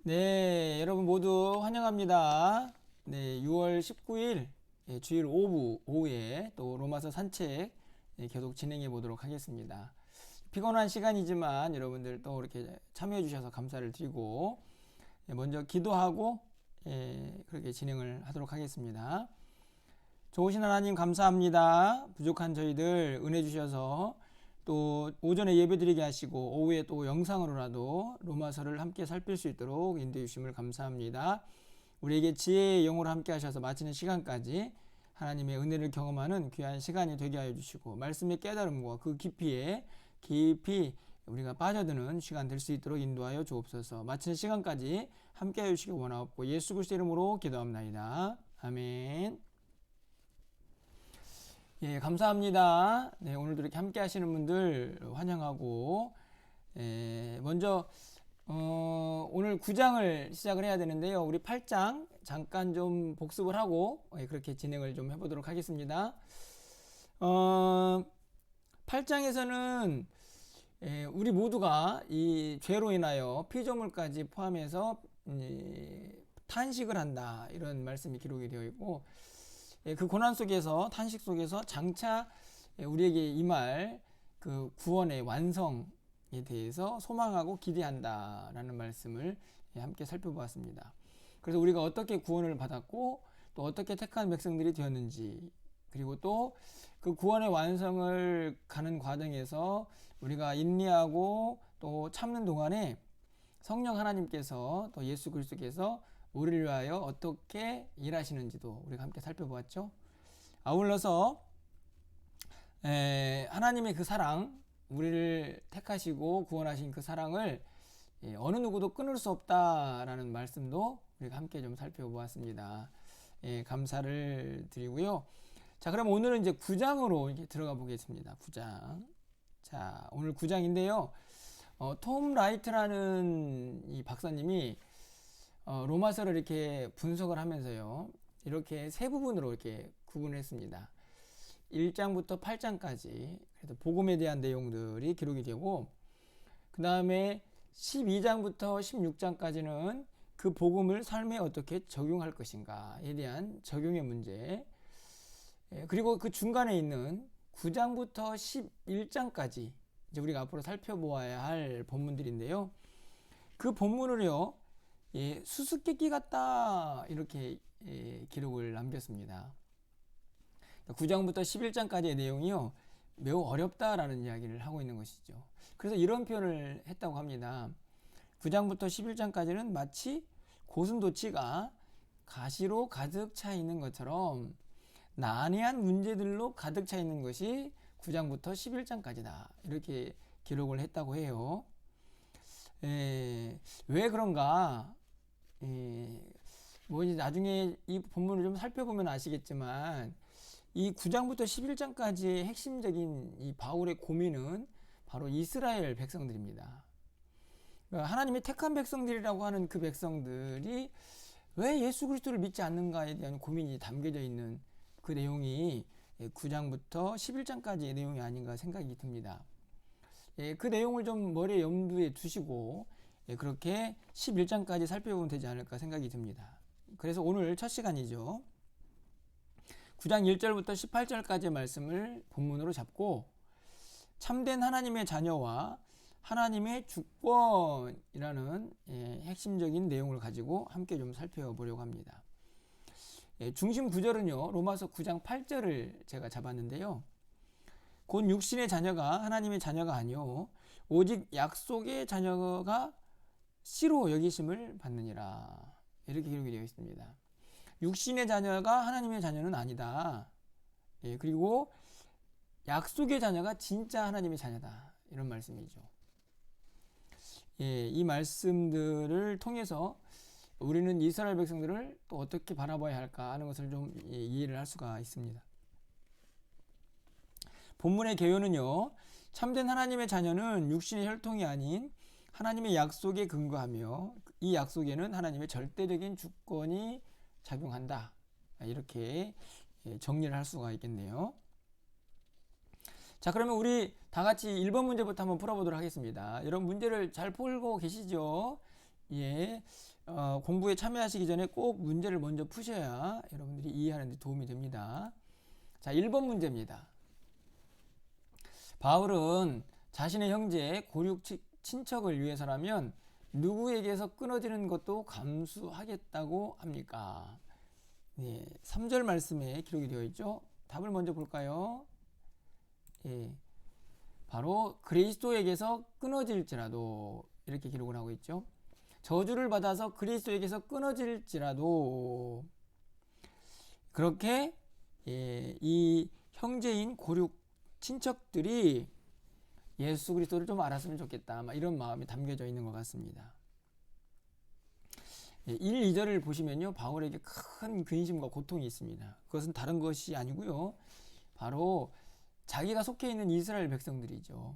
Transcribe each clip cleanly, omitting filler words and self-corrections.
네, 여러분 모두 환영합니다. 네, 6월 19일 주일 오후에 또 로마서 산책 계속 진행해 보도록 하겠습니다. 피곤한 시간이지만 여러분들 또 이렇게 참여해 주셔서 감사를 드리고 먼저 기도하고 그렇게 진행을 하도록 하겠습니다. 좋으신 하나님 감사합니다. 부족한 저희들 은혜 주셔서 또 오전에 예배드리게 하시고 오후에 또 영상으로라도 로마서를 함께 살필 수 있도록 인도해 주심을 감사합니다. 우리에게 지혜의 영으로 함께 하셔서 마치는 시간까지 하나님의 은혜를 경험하는 귀한 시간이 되게 하여 주시고 말씀의 깨달음과 그 깊이 우리가 빠져드는 시간 될 수 있도록 인도하여 주옵소서. 마치는 시간까지 함께 하여 주시기 원하옵고 예수 그리스도 이름으로 기도합나이다. 아멘. 예, 감사합니다. 네, 오늘도 이렇게 함께 하시는 분들 환영하고, 먼저, 오늘 9장을 시작을 해야 되는데요. 우리 8장 잠깐 좀 복습을 하고, 그렇게 진행을 좀 해보도록 하겠습니다. 8장에서는, 우리 모두가 이 죄로 인하여 피조물까지 포함해서, 탄식을 한다. 이런 말씀이 기록이 되어 있고, 그 고난 속에서 탄식 속에서 장차 우리에게 임할 그 구원의 완성에 대해서 소망하고 기대한다라는 말씀을 함께 살펴보았습니다. 그래서 우리가 어떻게 구원을 받았고 또 어떻게 택한 백성들이 되었는지 그리고 또 그 구원의 완성을 가는 과정에서 우리가 인내하고 또 참는 동안에 성령 하나님께서 또 예수 그리스도께서 우리를 위하여 어떻게 일하시는지도 우리가 함께 살펴보았죠. 아울러서 하나님의 그 사랑, 우리를 택하시고 구원하신 그 사랑을 어느 누구도 끊을 수 없다라는 말씀도 우리가 함께 좀 살펴보았습니다. 감사를 드리고요. 자, 그럼 오늘은 이제 9장으로 이렇게 들어가 보겠습니다. 9장. 자, 오늘 9장인데요. 톰 라이트라는 이 박사님이 로마서를 이렇게 분석을 하면서요. 이렇게 세 부분으로 이렇게 구분을 했습니다. 1장부터 8장까지 그래서 복음에 대한 내용들이 기록이 되고 그 다음에 12장부터 16장까지는 그 복음을 삶에 어떻게 적용할 것인가에 대한 적용의 문제 그리고 그 중간에 있는 9장부터 11장까지 이제 우리가 앞으로 살펴보아야 할 본문들인데요. 그 본문을요. 수수께끼 같다 이렇게 기록을 남겼습니다. 9장부터 11장까지의 내용이요 매우 어렵다라는 이야기를 하고 있는 것이죠. 그래서 이런 표현을 했다고 합니다. 9장부터 11장까지는 마치 고슴도치가 가시로 가득 차 있는 것처럼 난해한 문제들로 가득 차 있는 것이 9장부터 11장까지다 이렇게 기록을 했다고 해요. 왜 그런가? 뭐 이제 나중에 이 본문을 좀 살펴보면 아시겠지만 이 9장부터 11장까지의 핵심적인 이 바울의 고민은 바로 이스라엘 백성들입니다. 그러니까 하나님의 택한 백성들이라고 하는 그 백성들이 왜 예수 그리스도를 믿지 않는가에 대한 고민이 담겨져 있는 그 내용이 9장부터 11장까지의 내용이 아닌가 생각이 듭니다. 그 내용을 좀 머리에 염두에 두시고 그렇게 11장까지 살펴보면 되지 않을까 생각이 듭니다. 그래서 오늘 첫 시간이죠. 9장 1절부터 18절까지의 말씀을 본문으로 잡고 참된 하나님의 자녀와 하나님의 주권이라는 핵심적인 내용을 가지고 함께 좀 살펴보려고 합니다. 중심 구절은요. 로마서 9장 8절을 제가 잡았는데요. 곧 육신의 자녀가 하나님의 자녀가 아니요 오직 약속의 자녀가 씨로 여기심을 받느니라 이렇게 기록이 되어 있습니다. 육신의 자녀가 하나님의 자녀는 아니다. 그리고 약속의 자녀가 진짜 하나님의 자녀다 이런 말씀이죠. 이 말씀들을 통해서 우리는 이스라엘 백성들을 또 어떻게 바라봐야 할까 하는 것을 좀 이해를 할 수가 있습니다. 본문의 개요는요. 참된 하나님의 자녀는 육신의 혈통이 아닌 하나님의 약속에 근거하며 이 약속에는 하나님의 절대적인 주권이 작용한다. 이렇게 정리를 할 수가 있겠네요. 자, 그러면 우리 다 같이 1번 문제부터 한번 풀어보도록 하겠습니다. 여러분 문제를 잘 풀고 계시죠? 예, 공부에 참여하시기 전에 꼭 문제를 먼저 푸셔야 여러분들이 이해하는 데 도움이 됩니다. 자, 1번 문제입니다. 바울은 자신의 형제 고륙 친척을 위해서라면 누구에게서 끊어지는 것도 감수하겠다고 합니까? 예, 3절 말씀에 기록이 되어 있죠. 답을 먼저 볼까요? 예, 바로 그리스도에게서 끊어질지라도 이렇게 기록을 하고 있죠. 저주를 받아서 그리스도에게서 끊어질지라도 그렇게 이 형제인 고륙 친척들이 예수 그리스도를 좀 알았으면 좋겠다, 이런 마음이 담겨져 있는 것 같습니다. 1, 2절을 보시면요, 바울에게 큰 근심과 고통이 있습니다. 그것은 다른 것이 아니고요, 바로 자기가 속해 있는 이스라엘 백성들이죠.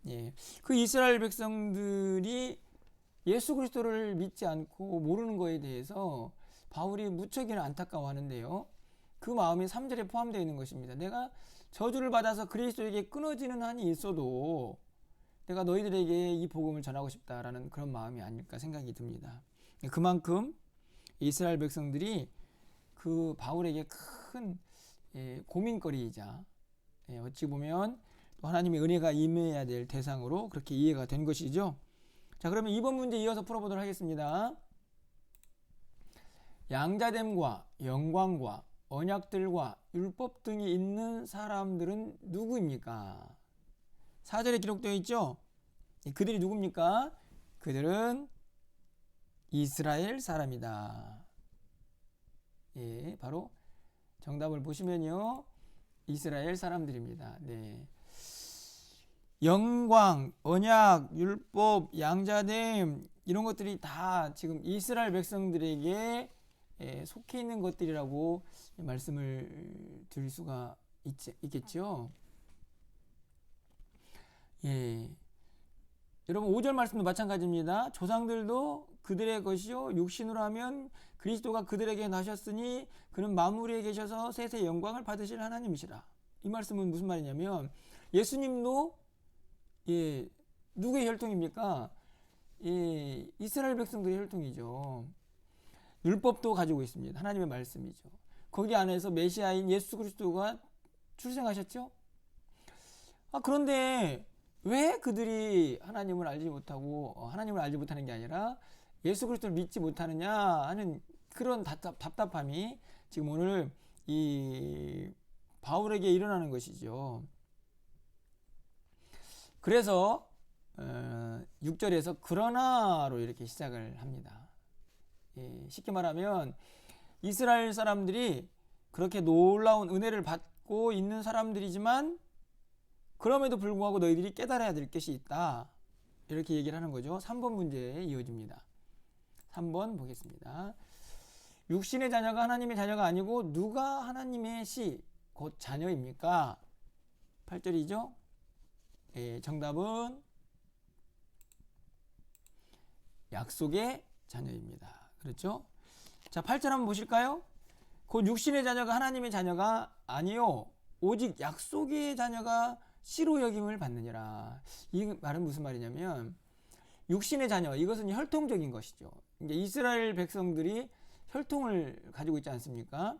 예, 그 이스라엘 백성들이 예수 그리스도를 믿지 않고 모르는 것에 대해서 바울이 무척이나 안타까워하는데요, 그 마음이 3절에 포함되어 있는 것입니다. 내가 저주를 받아서 그리스도에게 끊어지는 한이 있어도 내가 너희들에게 이 복음을 전하고 싶다라는 그런 마음이 아닐까 생각이 듭니다. 그만큼 이스라엘 백성들이 그 바울에게 큰 고민거리이자 어찌 보면 또 하나님의 은혜가 임해야 될 대상으로 그렇게 이해가 된 것이죠. 자, 그러면 2번 문제 이어서 풀어보도록 하겠습니다. 양자됨과 영광과 언약들과 율법 등이 있는 사람들은 누구입니까? 4절에 기록되어 있죠. 그들이 누굽니까? 그들은 이스라엘 사람이다. 예, 바로 정답을 보시면요, 이스라엘 사람들입니다. 네. 영광, 언약, 율법, 양자됨, 이런 것들이 다 지금 이스라엘 백성들에게 속해 있는 것들이라고 말씀을 드릴 수가 있겠죠. 예. 여러분 5절 말씀도 마찬가지입니다. 조상들도 그들의 것이요 육신으로 하면 그리스도가 그들에게 나셨으니 그는 만물에 계셔서 세세 영광을 받으실 하나님이시라. 이 말씀은 무슨 말이냐면 예수님도 누구의 혈통입니까? 이스라엘 백성들의 혈통이죠. 율법도 가지고 있습니다. 하나님의 말씀이죠. 거기 안에서 메시아인 예수 그리스도가 출생하셨죠. 그런데 왜 그들이 하나님을 알지 못하고 하나님을 알지 못하는 게 아니라 예수 그리스도를 믿지 못하느냐 하는 그런 답답함이 지금 오늘 이 바울에게 일어나는 것이죠. 그래서 6절에서 그러나로 이렇게 시작을 합니다. 쉽게 말하면 이스라엘 사람들이 그렇게 놀라운 은혜를 받고 있는 사람들이지만 그럼에도 불구하고 너희들이 깨달아야 될 것이 있다, 이렇게 얘기를 하는 거죠. 3번 문제에 이어집니다. 3번 보겠습니다. 육신의 자녀가 하나님의 자녀가 아니고 누가 하나님의 씨 곧 자녀입니까? 8절이죠. 정답은 약속의 자녀입니다. 그렇죠? 자, 8절 한번 보실까요? 곧 육신의 자녀가 하나님의 자녀가 아니요 오직 약속의 자녀가 씨로 여김을 받느니라. 이 말은 무슨 말이냐면 육신의 자녀, 이것은 혈통적인 것이죠. 이제 이스라엘 백성들이 혈통을 가지고 있지 않습니까?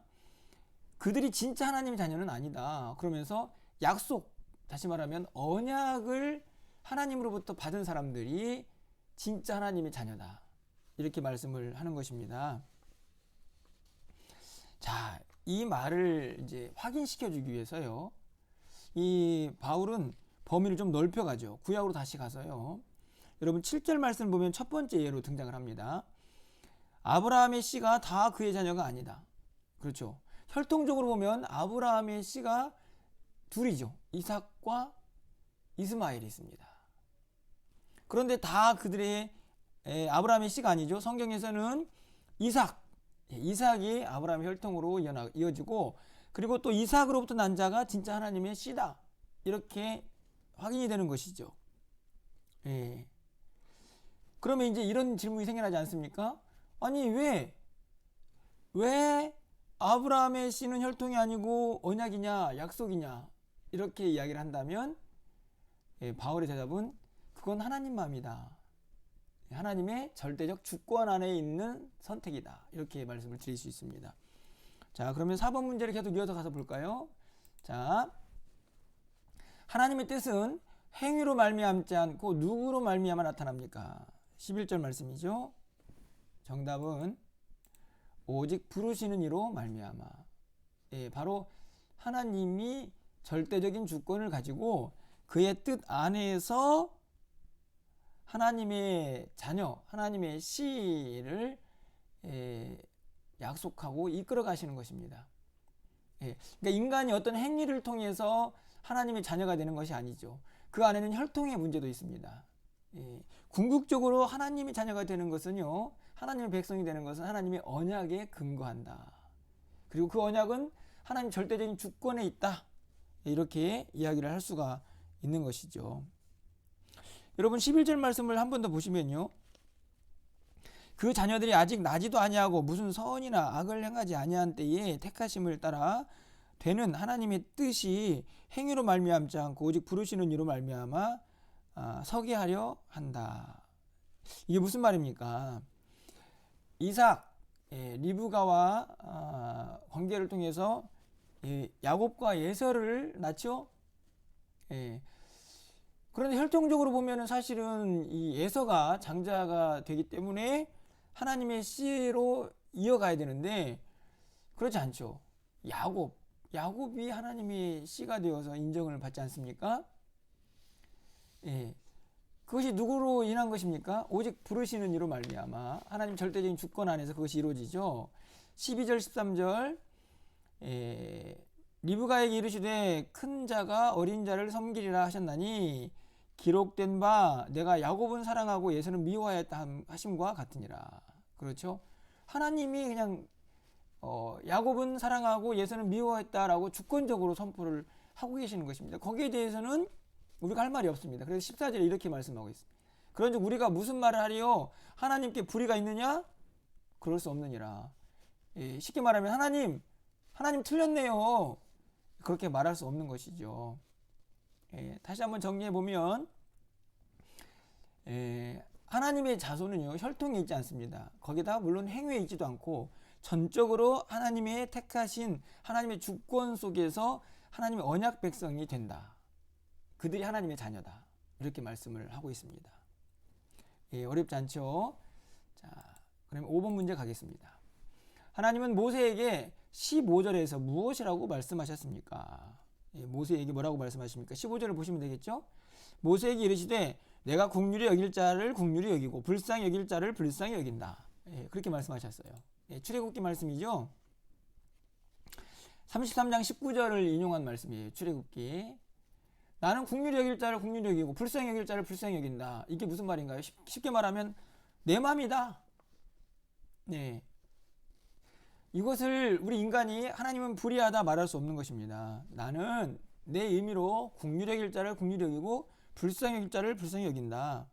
그들이 진짜 하나님의 자녀는 아니다. 그러면서 약속, 다시 말하면 언약을 하나님으로부터 받은 사람들이 진짜 하나님의 자녀다, 이렇게 말씀을 하는 것입니다. 자, 이 말을 이제 확인시켜 주기 위해서요, 이 바울은 범위를 좀 넓혀가죠. 구약으로 다시 가서요, 여러분 7절 말씀 보면 첫 번째 예로 등장을 합니다. 아브라함의 씨가 다 그의 자녀가 아니다. 그렇죠. 혈통적으로 보면 아브라함의 씨가 둘이죠. 이삭과 이스마엘이 있습니다. 그런데 다 그들의 아브라함의 씨가 아니죠. 성경에서는 이삭이 아브라함의 혈통으로 이어지고, 그리고 또 이삭으로부터 난 자가 진짜 하나님의 씨다, 이렇게 확인이 되는 것이죠. 그러면 이제 이런 질문이 생겨나지 않습니까? 아니 왜 아브라함의 씨는 혈통이 아니고 언약이냐 약속이냐, 이렇게 이야기를 한다면 바울의 대답은 그건 하나님 마음이다. 하나님의 절대적 주권 안에 있는 선택이다. 이렇게 말씀을 드릴 수 있습니다. 자, 그러면 4번 문제를 계속 이어서 가서 볼까요? 자, 하나님의 뜻은 행위로 말미암지 않고 누구로 말미암아 나타납니까? 11절 말씀이죠. 정답은 오직 부르시는 이로 말미암아. 예, 바로 하나님이 절대적인 주권을 가지고 그의 뜻 안에서 하나님의 자녀, 하나님의 씨를 약속하고 이끌어 가시는 것입니다. 예, 그러니까 인간이 어떤 행위를 통해서 하나님의 자녀가 되는 것이 아니죠. 그 안에는 혈통의 문제도 있습니다. 예, 궁극적으로 하나님의 자녀가 되는 것은요, 하나님의 백성이 되는 것은 하나님의 언약에 근거한다. 그리고 그 언약은 하나님 절대적인 주권에 있다. 이렇게 이야기를 할 수가 있는 것이죠. 여러분 11절 말씀을 한 번 더 보시면요. 그 자녀들이 아직 나지도 아니하고 무슨 선이나 악을 행하지 아니한 때에 택하심을 따라 되는 하나님의 뜻이 행위로 말미암지 않고 오직 부르시는 이로 말미암아 서게 하려 한다. 이게 무슨 말입니까? 이삭, 리브가와 관계를 통해서 야곱과 예서를 낳죠. 그런데 혈통적으로 보면은 사실은 이 예서가 장자가 되기 때문에 하나님의 씨로 이어가야 되는데 그렇지 않죠. 야곱이 하나님의 씨가 되어서 인정을 받지 않습니까? 그것이 누구로 인한 것입니까? 오직 부르시는 이로 말미암아 하나님 절대적인 주권 안에서 그것이 이루어지죠. 12절 13절 리브가에게 이르시되 큰 자가 어린 자를 섬기리라 하셨나니 기록된 바 내가 야곱은 사랑하고 예서는 미워하였다 하심과 같으니라. 그렇죠? 하나님이 그냥 야곱은 사랑하고 예서는 미워했다라고 주권적으로 선포를 하고 계시는 것입니다. 거기에 대해서는 우리가 할 말이 없습니다. 그래서 14절에 이렇게 말씀하고 있습니다. 그런즉 우리가 무슨 말을 하리요? 하나님께 불의가 있느냐? 그럴 수 없느니라. 쉽게 말하면 하나님 틀렸네요. 그렇게 말할 수 없는 것이죠. 다시 한번 정리해 보면 하나님의 자손은요 혈통이 있지 않습니다. 거기다 물론 행위에 있지도 않고 전적으로 하나님의 택하신 하나님의 주권 속에서 하나님의 언약 백성이 된다. 그들이 하나님의 자녀다. 이렇게 말씀을 하고 있습니다. 어렵지 않죠? 자, 그럼 5번 문제 가겠습니다. 하나님은 모세에게 15절에서 무엇이라고 말씀하셨습니까? 모세에게 뭐라고 말씀하십니까? 15절을 보시면 되겠죠? 모세에게 이르시되 내가 긍휼히 여길 자를 긍휼히 여기고 불쌍히 여길 자를 불쌍히 여긴다. 그렇게 말씀하셨어요. 출애굽기 말씀이죠. 33장 19절을 인용한 말씀이에요. 출애굽기. 나는 긍휼히 여길 자를 긍휼히 여기고 불쌍히 여길 자를 불쌍히 여긴다. 이게 무슨 말인가요? 쉽게 말하면 내 맘이다. 네. 이것을 우리 인간이 하나님은 불의하다 말할 수 없는 것입니다. 나는 내 의미로 긍휼히 여길 자를 긍휼히 여기고 불쌍히 여길 자를 불쌍히 여긴다.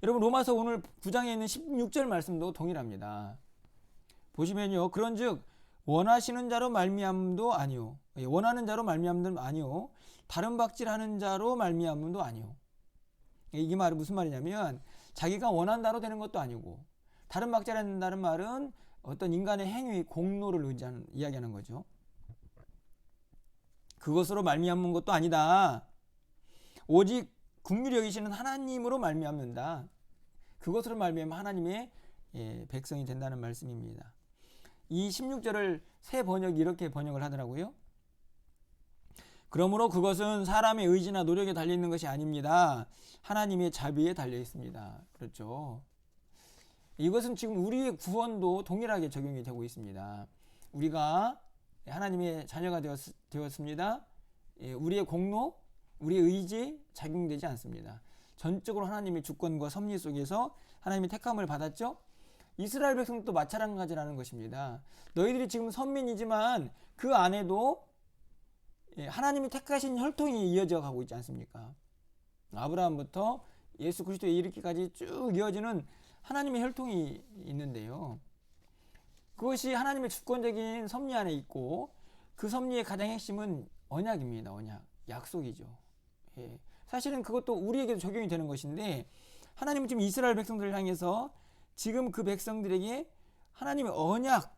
여러분 로마서 오늘 9장에 있는 16절 말씀도 동일합니다. 보시면요. 그런즉 원하시는 자로 말미암도 아니요. 원하는 자로 말미암도 아니요. 다른 박질하는 자로 말미암도 아니요. 이게 말은 무슨 말이냐면 자기가 원한다로 되는 것도 아니고 다른 박질한다는 말은 어떤 인간의 행위, 공로를 이야기하는 거죠. 그것으로 말미암는 것도 아니다. 오직 긍휼히 여기시는 하나님으로 말미암는다. 그것으로 말미암아 하나님의 백성이 된다는 말씀입니다. 이 16절을 새 번역이 이렇게 번역을 하더라고요. 그러므로 그것은 사람의 의지나 노력에 달려 있는 것이 아닙니다. 하나님의 자비에 달려 있습니다. 그렇죠. 이것은 지금 우리의 구원도 동일하게 적용이 되고 있습니다. 우리가 하나님의 자녀가 되었습니다. 우리의 공로, 우리의 의지 작용되지 않습니다. 전적으로 하나님의 주권과 섭리 속에서 하나님의 택함을 받았죠. 이스라엘 백성도 마찬가지라는 것입니다. 너희들이 지금 선민이지만 그 안에도 하나님이 택하신 혈통이 이어져 가고 있지 않습니까? 아브라함부터 예수 그리스도에 이르기까지 쭉 이어지는 하나님의 혈통이 있는데요. 그것이 하나님의 주권적인 섭리 안에 있고 그 섭리의 가장 핵심은 언약입니다. 언약, 약속이죠. 사실은 그것도 우리에게도 적용이 되는 것인데, 하나님은 지금 이스라엘 백성들을 향해서 지금 그 백성들에게 하나님의 언약,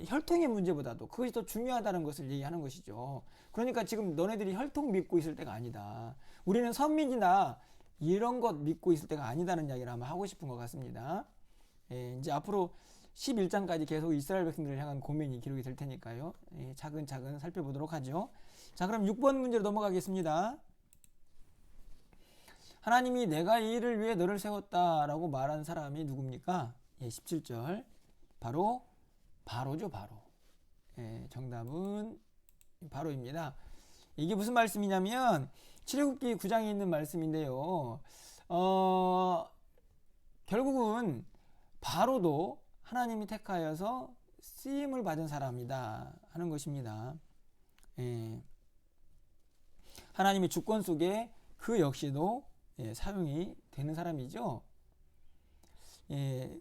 혈통의 문제보다도 그것이 더 중요하다는 것을 얘기하는 것이죠. 그러니까 지금 너네들이 혈통 믿고 있을 때가 아니다. 우리는 선민이나 이런 것 믿고 있을 때가 아니다는 이야기를 아마 하고 싶은 것 같습니다. 이제 앞으로 11장까지 계속 이스라엘 백성들을 향한 고민이 기록이 될 테니까요. 차근차근 살펴보도록 하죠. 자, 그럼 6번 문제로 넘어가겠습니다. 하나님이 내가 이 일을 위해 너를 세웠다라고 말한 사람이 누굽니까? 17절. 바로죠, 바로. 정답은 바로입니다. 이게 무슨 말씀이냐면 출애굽기 9장에 있는 말씀인데요. 결국은 바로도 하나님이 택하여서 쓰임을 받은 사람이다 하는 것입니다. 하나님의 주권 속에 그 역시도 사용이 되는 사람이죠.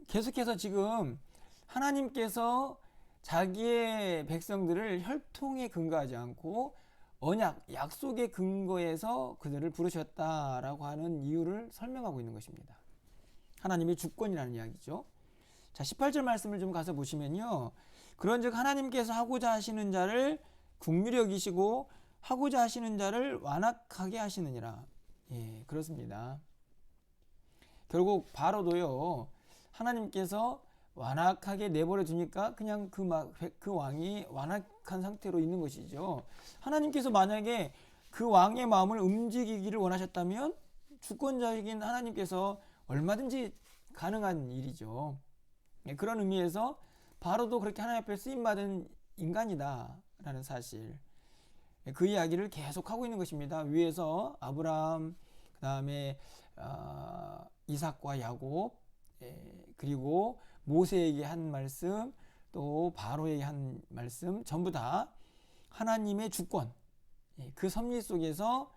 계속해서 지금 하나님께서 자기의 백성들을 혈통에 근거하지 않고 언약, 약속의 근거에서 그들을 부르셨다라고 하는 이유를 설명하고 있는 것입니다. 하나님의 주권이라는 이야기죠. 자, 18절 말씀을 좀 가서 보시면요. 그런즉 하나님께서 하고자 하시는 자를 긍휼히 여기시고 하고자 하시는 자를 완악하게 하시느니라. 그렇습니다. 결국 바로도요. 하나님께서 완악하게 내버려 두니까 그냥 그 왕이 완악한 상태로 있는 것이죠. 하나님께서 만약에 그 왕의 마음을 움직이기를 원하셨다면 주권자이긴 하나님께서 얼마든지 가능한 일이죠. 그런 의미에서 바로도 그렇게 하나님 앞에 쓰임받은 인간이다 라는 사실, 그 이야기를 계속하고 있는 것입니다. 위에서 아브라함, 그 다음에 이삭과 야곱, 그리고 모세에게 한 말씀, 또 바로에게 한 말씀, 전부 다 하나님의 주권, 그 섭리 속에서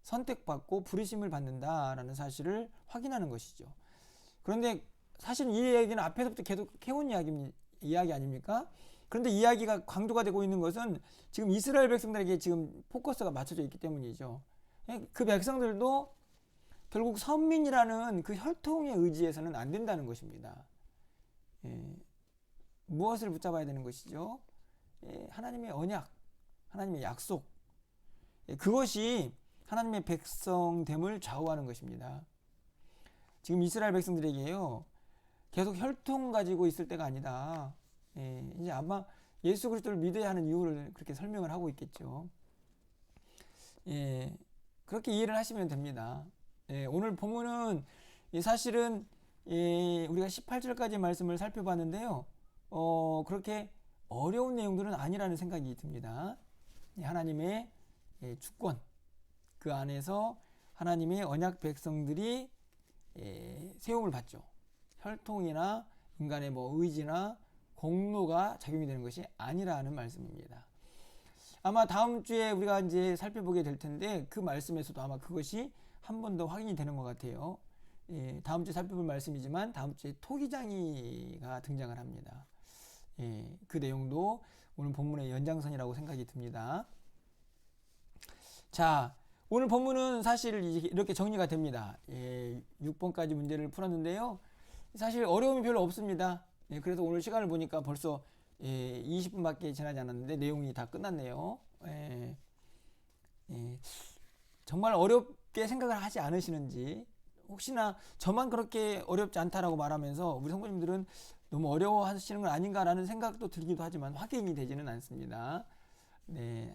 선택받고 부르심을 받는다라는 사실을 확인하는 것이죠. 그런데 사실 이 얘기는 앞에서부터 계속 해온 이야기 아닙니까? 그런데 이야기가 강조가 되고 있는 것은 지금 이스라엘 백성들에게 지금 포커스가 맞춰져 있기 때문이죠. 그 백성들도 결국 선민이라는 그 혈통의 의지에서는 안 된다는 것입니다. 무엇을 붙잡아야 되는 것이죠? 하나님의 언약, 하나님의 약속, 그것이 하나님의 백성됨을 좌우하는 것입니다. 지금 이스라엘 백성들에게요, 계속 혈통 가지고 있을 때가 아니다. 이제 아마 예수 그리스도를 믿어야 하는 이유를 그렇게 설명을 하고 있겠죠. 그렇게 이해를 하시면 됩니다. 오늘 본문은 사실은 우리가 18절까지 말씀을 살펴봤는데요. 그렇게 어려운 내용들은 아니라는 생각이 듭니다. 하나님의 주권, 그 안에서 하나님의 언약 백성들이 세움을 받죠. 혈통이나 인간의 의지나 공로가 작용이 되는 것이 아니라는 말씀입니다. 아마 다음 주에 우리가 이제 살펴보게 될 텐데 그 말씀에서도 아마 그것이 한 번 더 확인이 되는 것 같아요. 다음 주에 살펴볼 말씀이지만 다음 주에 토기장이가 등장을 합니다. 그 내용도 오늘 본문의 연장선이라고 생각이 듭니다. 자, 오늘 본문은 사실 이렇게 정리가 됩니다. 6번까지 문제를 풀었는데요. 사실 어려움이 별로 없습니다. 그래서 오늘 시간을 보니까 벌써 20분밖에 지나지 않았는데 내용이 다 끝났네요. 정말 어렵게 생각을 하지 않으시는지, 혹시나 저만 그렇게 어렵지 않다라고 말하면서 우리 성도님들은 너무 어려워하시는 건 아닌가라는 생각도 들기도 하지만 확인이 되지는 않습니다.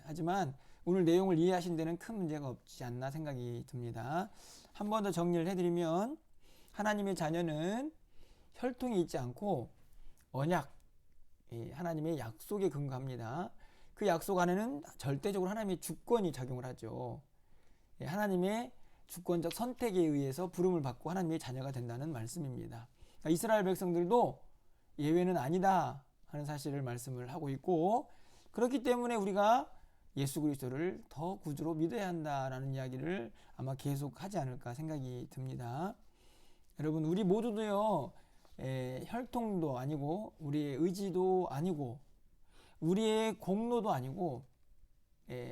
하지만 오늘 내용을 이해하신 데는 큰 문제가 없지 않나 생각이 듭니다. 한 번 더 정리를 해드리면 하나님의 자녀는 혈통이 있지 않고 언약, 하나님의 약속에 근거합니다. 그 약속 안에는 절대적으로 하나님의 주권이 작용을 하죠. 하나님의 주권적 선택에 의해서 부름을 받고 하나님의 자녀가 된다는 말씀입니다. 그러니까 이스라엘 백성들도 예외는 아니다 하는 사실을 말씀을 하고 있고, 그렇기 때문에 우리가 예수 그리스도를 더 구주로 믿어야 한다라는 이야기를 아마 계속 하지 않을까 생각이 듭니다. 여러분, 우리 모두도요, 혈통도 아니고 우리의 의지도 아니고 우리의 공로도 아니고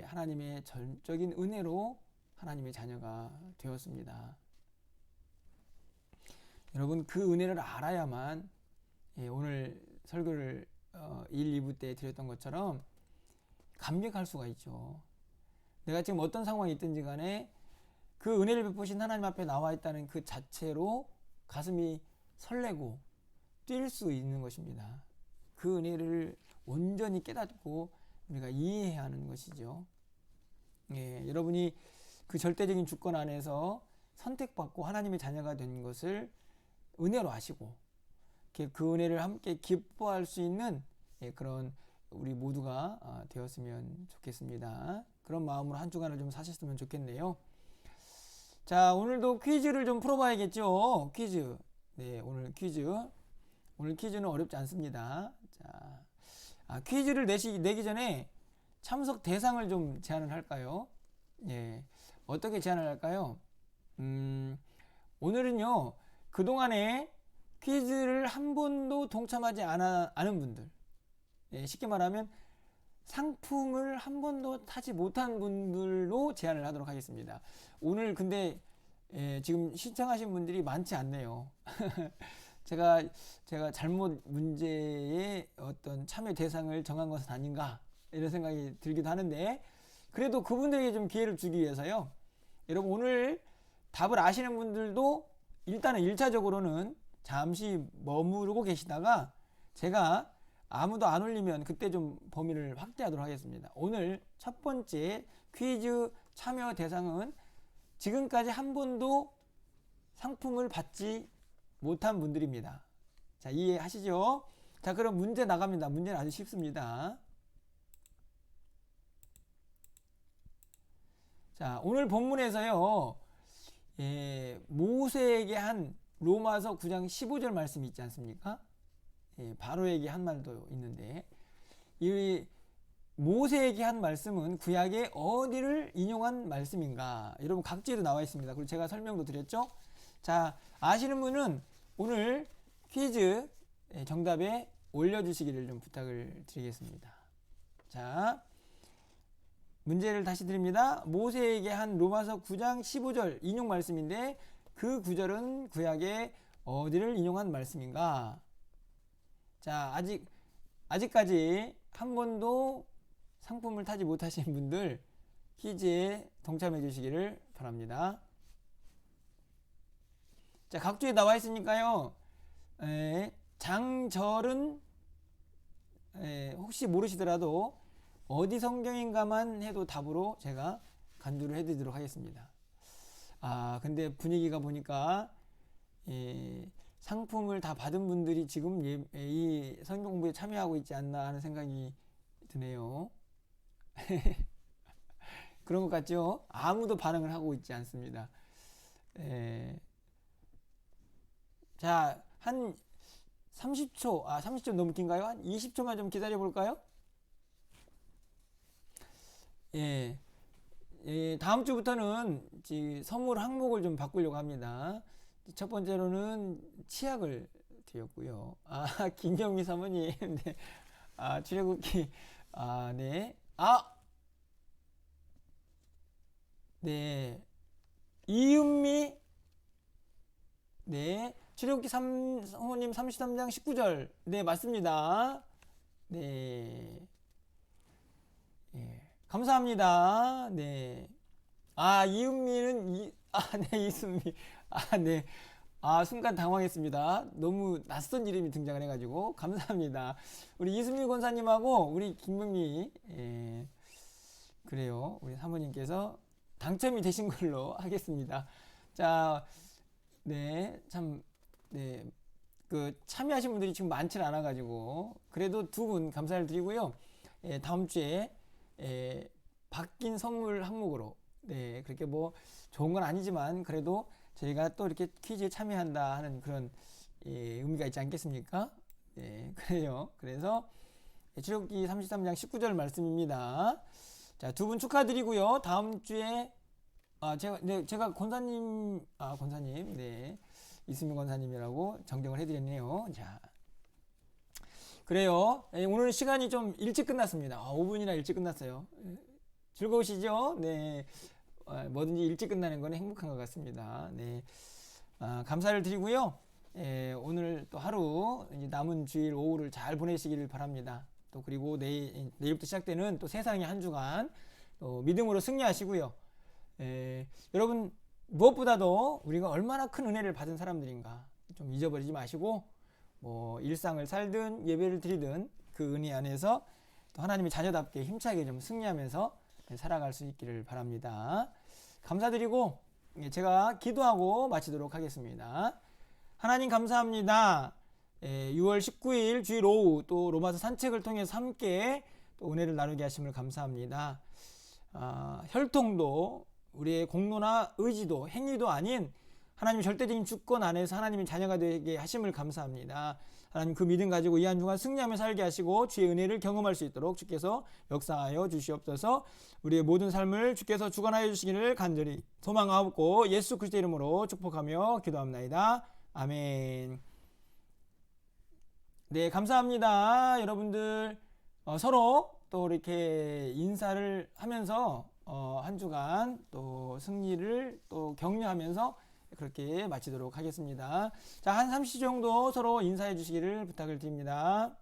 하나님의 전적인 은혜로 하나님의 자녀가 되었습니다. 여러분, 그 은혜를 알아야만 오늘 설교를 1, 2부 때 드렸던 것처럼 감격할 수가 있죠. 내가 지금 어떤 상황이 있든지 간에 그 은혜를 베푸신 하나님 앞에 나와 있다는 그 자체로 가슴이 설레고 뛸 수 있는 것입니다. 그 은혜를 온전히 깨닫고 우리가 이해해야 하는 것이죠. 여러분이 그 절대적인 주권 안에서 선택받고 하나님의 자녀가 된 것을 은혜로 아시고 그 은혜를 함께 기뻐할 수 있는 그런 우리 모두가 되었으면 좋겠습니다. 그런 마음으로 한 주간을 좀 사셨으면 좋겠네요. 자, 오늘도 퀴즈를 좀 풀어봐야겠죠. 퀴즈. 네, 오늘 퀴즈. 오늘 퀴즈는 어렵지 않습니다. 자, 퀴즈를 내기 전에 참석 대상을 좀 제안을 할까요? 예, 어떻게 제안을 할까요? 오늘은요, 그동안에 퀴즈를 한 번도 동참하지 않은 분들, 쉽게 말하면 상품을 한 번도 타지 못한 분들로 제안을 하도록 하겠습니다. 오늘 근데 지금 신청하신 분들이 많지 않네요. 제가 잘못 문제의 어떤 참여 대상을 정한 것은 아닌가 이런 생각이 들기도 하는데, 그래도 그분들에게 좀 기회를 주기 위해서요, 여러분 오늘 답을 아시는 분들도 일단은 1차적으로는 잠시 머무르고 계시다가 제가 아무도 안 올리면 그때 좀 범위를 확대하도록 하겠습니다. 오늘 첫 번째 퀴즈 참여 대상은 지금까지 한 번도 상품을 받지 못한 분들입니다. 자, 이해하시죠? 자, 그럼 문제 나갑니다. 문제는 아주 쉽습니다. 자, 오늘 본문에서요, 모세에게 한 로마서 9장 15절 말씀이 있지 않습니까? 바로에게 한 말도 있는데, 이 모세에게 한 말씀은 구약의 어디를 인용한 말씀인가? 여러분 각지에도 나와 있습니다. 그리고 제가 설명도 드렸죠? 자, 아시는 분은 오늘 퀴즈 정답에 올려주시기를 좀 부탁을 드리겠습니다. 자, 문제를 다시 드립니다. 모세에게 한 로마서 9장 15절 인용 말씀인데 그 구절은 구약의 어디를 인용한 말씀인가? 자, 아직까지 한 번도 상품을 타지 못하신 분들 퀴즈에 동참해 주시기를 바랍니다. 자, 각주에 나와 있으니까요, 장절은 혹시 모르시더라도 어디 성경인가만 해도 답으로 제가 간주를 해드리도록 하겠습니다. 근데 분위기가 보니까 상품을 다 받은 분들이 지금 이 성경 공부에 참여하고 있지 않나 하는 생각이 드네요. 그런 것 같죠? 아무도 반응을 하고 있지 않습니다. 자, 한 30초, 30초 너무 긴가요? 한 20초만 좀 기다려 볼까요? 다음 주부터는 선물 항목을 좀 바꾸려고 합니다. 첫 번째로는 치약을 드렸고요. 김경미 사모님, 네. 출애굽기, 네. 네. 이은미, 네. 출애굽기 사모님 33장 19절, 네, 맞습니다. 네. 감사합니다. 네. 이은미는 네, 이수미. 네. 순간 당황했습니다. 너무 낯선 이름이 등장을 해가지고 감사합니다. 우리 이수미 권사님하고 우리 김명미, 그래요. 우리 사모님께서 당첨이 되신 걸로 하겠습니다. 자, 네, 참, 네, 참여하신 분들이 지금 많지는 않아가지고 그래도 두 분 감사를 드리고요. 다음 주에 바뀐 선물 항목으로, 네, 그렇게 뭐 좋은 건 아니지만 그래도 저희가 또 이렇게 퀴즈에 참여한다 하는 그런 의미가 있지 않겠습니까? 네, 그래요. 그래서 출애굽기 33장 19절 말씀입니다. 자, 두 분 축하드리고요. 다음 주에 제가 권사님, 네, 이수민 권사님이라고 정정을 해드렸네요. 자, 그래요. 오늘 시간이 좀 일찍 끝났습니다. 5분이나 일찍 끝났어요. 즐거우시죠? 네. 뭐든지 일찍 끝나는 건 행복한 것 같습니다. 네. 감사를 드리고요. 오늘 또 하루 이제 남은 주일 오후를 잘 보내시기를 바랍니다. 또 그리고 내일부터 시작되는 또 세상의 한 주간 또 믿음으로 승리하시고요. 여러분 무엇보다도 우리가 얼마나 큰 은혜를 받은 사람들인가 좀 잊어버리지 마시고 뭐 일상을 살든 예배를 드리든 그 은혜 안에서 또 하나님의 자녀답게 힘차게 좀 승리하면서 살아갈 수 있기를 바랍니다. 감사드리고 제가 기도하고 마치도록 하겠습니다. 하나님 감사합니다. 6월 19일 주일 오후 또 로마서 산책을 통해서 함께 또 은혜를 나누게 하심을 감사합니다. 혈통도 우리의 공로나 의지도 행위도 아닌 하나님의 절대적인 주권 안에서 하나님의 자녀가 되게 하심을 감사합니다. 하나님 그 믿음 가지고 이 한 주간 승리하며 살게 하시고 주의 은혜를 경험할 수 있도록 주께서 역사하여 주시옵소서. 우리의 모든 삶을 주께서 주관하여 주시기를 간절히 소망하옵고 예수 그리스도 이름으로 축복하며 기도합나이다. 아멘. 네, 감사합니다. 여러분들 서로 또 이렇게 인사를 하면서 한 주간 또 승리를 또 격려하면서 그렇게 마치도록 하겠습니다. 자, 한 30초 정도 서로 인사해 주시기를 부탁을 드립니다.